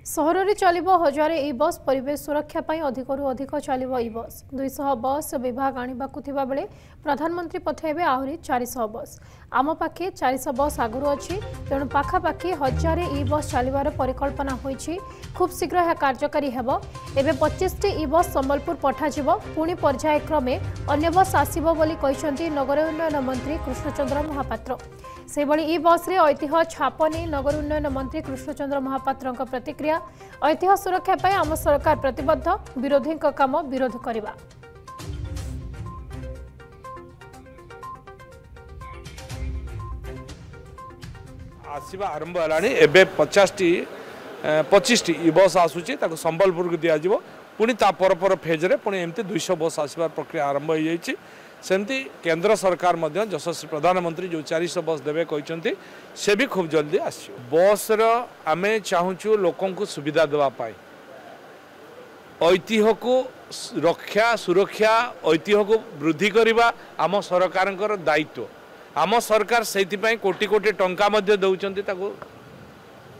सहर में चलो 1000 ई बस परिवेश सुरक्षा अधिक अधिक चलो ई बस 200 बस विभाग आने बेले प्रधानमंत्री पठाइबे आहरी 400 बस आम पाखे 400 बस आगुरी अच्छी तेणु पाखापाखि 1000 ई बस चलवार परिकल्पना होईछि। खूब शीघ्र यह कार्यकारी हेबो। एबे 25टी ई बस संबलपुर पठाजिबो पुणी पर्यायक्रमे अन्य बस आसिबो बोली कहिसेंती नगर उन्नयन मंत्री कृष्णचंद्र महापात्र। सेबली ई बस रे ऐतिह्य छापनी नगर उन्नयन मंत्री कृष्णचंद्र महापात्र प्रतिक्रिया। ऐतिह्य सुरक्षा पाई आम सरकार प्रतिबद्ध विरोधी काम विरोध करबा। आसवा आरंभ है एबे 25टी ई बस आसूची ताको संबलपुर को दिया जिवो पुणी ता पर फेज रे पुणी एमती 200 बस आसबार प्रक्रिया आरंभ हो जाइछि। सेमती केंद्र सरकार मध्य यशस्वी प्रधानमंत्री जो 400 बस देवे कहते से भी खूब जल्दी आसो। बस आमे चाहूँ लोकों को सुविधा देवा पाई ऐतिह्य को रक्षा सुरक्षा ऐतिह्य को वृद्धि करवा आम सरकार दायित्व। आम सरकार से कोटी कोटी टंका मध्य दौरान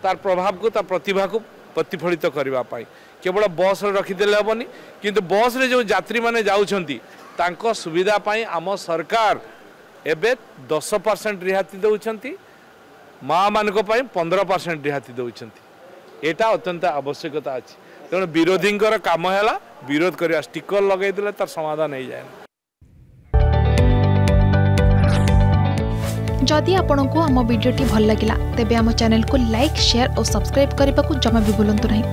तार प्रभाव को तार प्रतिभा को प्रतिफलित करने केवल बस रखीदे हेनी किंतु बस रे जो यात्री माने जाउछंती तांको सुविधा पाई आम सरकार एबे 10% रिहाती दौरान माँ मानक 15% रिहाती दौरान एटा अत्यंत आवश्यकता अच्छी। तेणु विरोधी काम है विरोध करवा स्टिकर लगे तार समाधान हो जाए। जदि आपंक आम भिडी भल लगा तेब आम चैनल को लाइक शेयर और सब्सक्राइब करने को जमा भी भूलु नहीं।